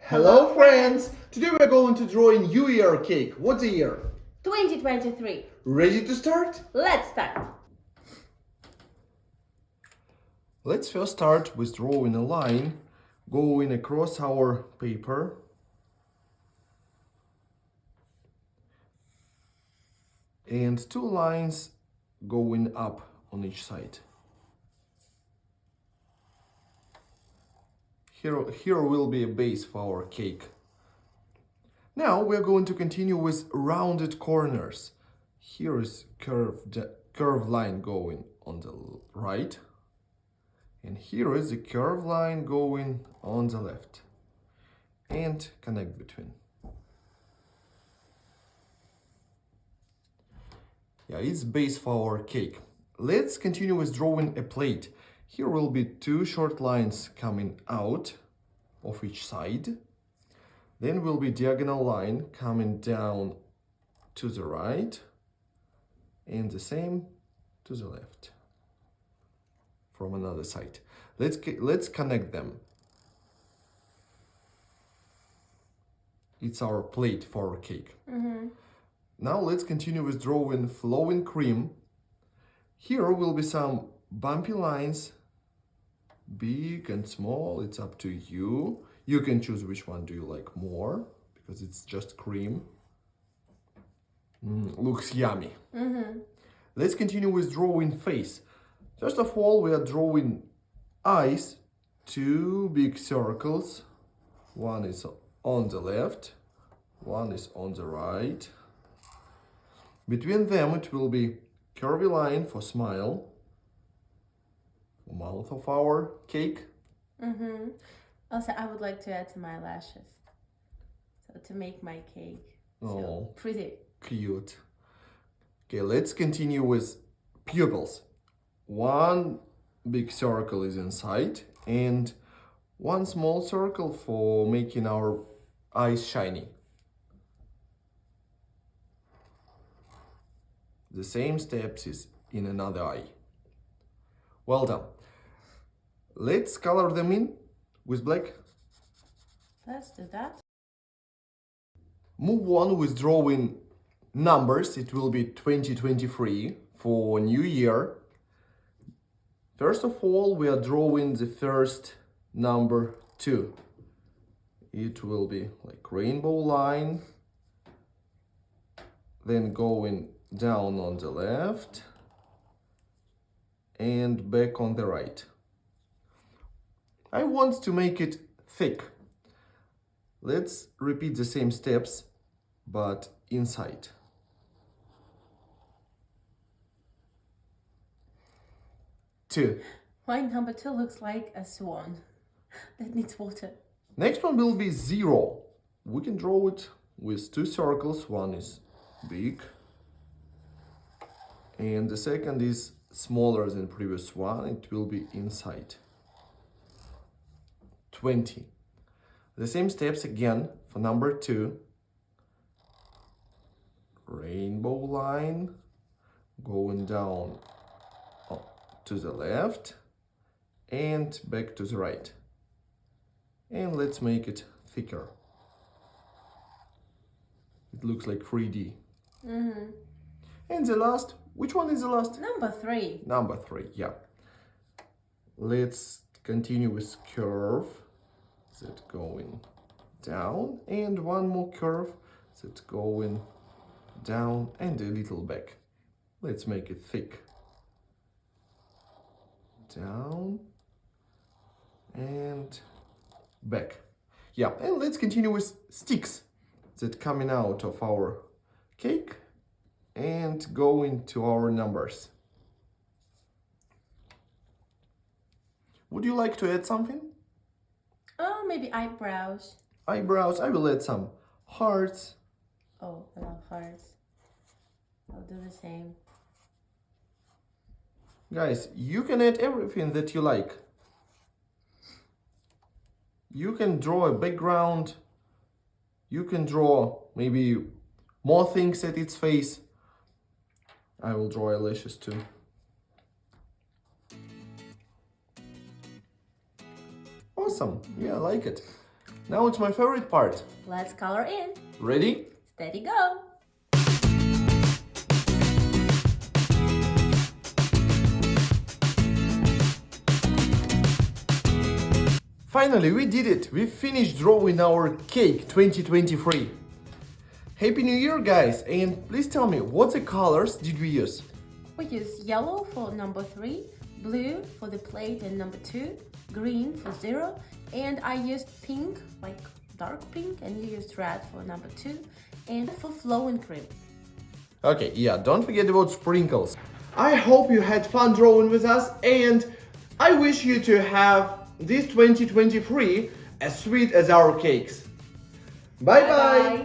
Hello friends! Today we're going to draw a New Year cake. What's the year? 2023. Ready to start? Let's start. Let's first start with drawing a line going across our paper. And two lines going up on each side. Here will be a base for our cake. Now we're going to continue with rounded corners. Here is curved line going on the right. And here is the curved line going on the left. And connect between. Yeah, it's base for our cake. Let's continue with drawing a plate. Here will be two short lines coming out of each side. Then will be diagonal line coming down to the right and the same to the left from another side. Let's connect them. It's our plate for our cake. Now let's continue with drawing flowing cream. Here will be some bumpy lines, big and small, it's up to you. You can choose which one do you like more, because it's just cream. Looks yummy. Let's continue with drawing face. First of all, we are drawing eyes, two big circles. One is on the left, one is on the right. Between them it will be curvy line for smile, for mouth of our cake. Also, I would like to add some eyelashes. So to make my cake so pretty. Cute. Okay, let's continue with pupils. One big circle is inside and one small circle for making our eyes shiny. The same steps is in another eye. Well done. Let's color them in with black. Let's do that. Move on with drawing numbers. It will be 2023 for New Year. First of all, we are drawing the first number 2. It will be like rainbow line, then going down on the left and back on the right. I want to make it thick. Let's repeat the same steps, but inside. Two. My number 2 looks like a swan that needs water. Next one will be 0. We can draw it with two circles. One is big and the second is smaller than previous one. It will be inside. 20. The same steps again for number 2. Rainbow line going down to the left and back to the right. And let's make it thicker. It looks like 3D. And the last, which one is the last? Number 3. Number 3, yeah. Let's continue with curve. That going down and one more curve that's going down and a little back. Let's make it thick. Down and back. Yeah, and let's continue with sticks that coming out of our cake and going to our numbers. Would you like to add something? Oh, maybe eyebrows. Eyebrows, I will add some hearts. Oh, I love hearts. I'll do the same. Guys, you can add everything that you like. You can draw a background. You can draw maybe more things at its face. I will draw eyelashes too. Awesome. Yeah, I like it. Now it's my favorite part. Let's color in. Ready? Steady, go. Finally, we did it! We finished drawing our cake 2023. Happy New Year, guys! And please tell me, what the colors did we use? We use yellow for number 3, blue for the plate and number 2, green for 0, and I used pink, like dark pink, and you used red for number 2, and for flowing cream. Okay, yeah, don't forget about sprinkles. I hope you had fun drawing with us, and I wish you to have this 2023 as sweet as our cakes. Bye bye!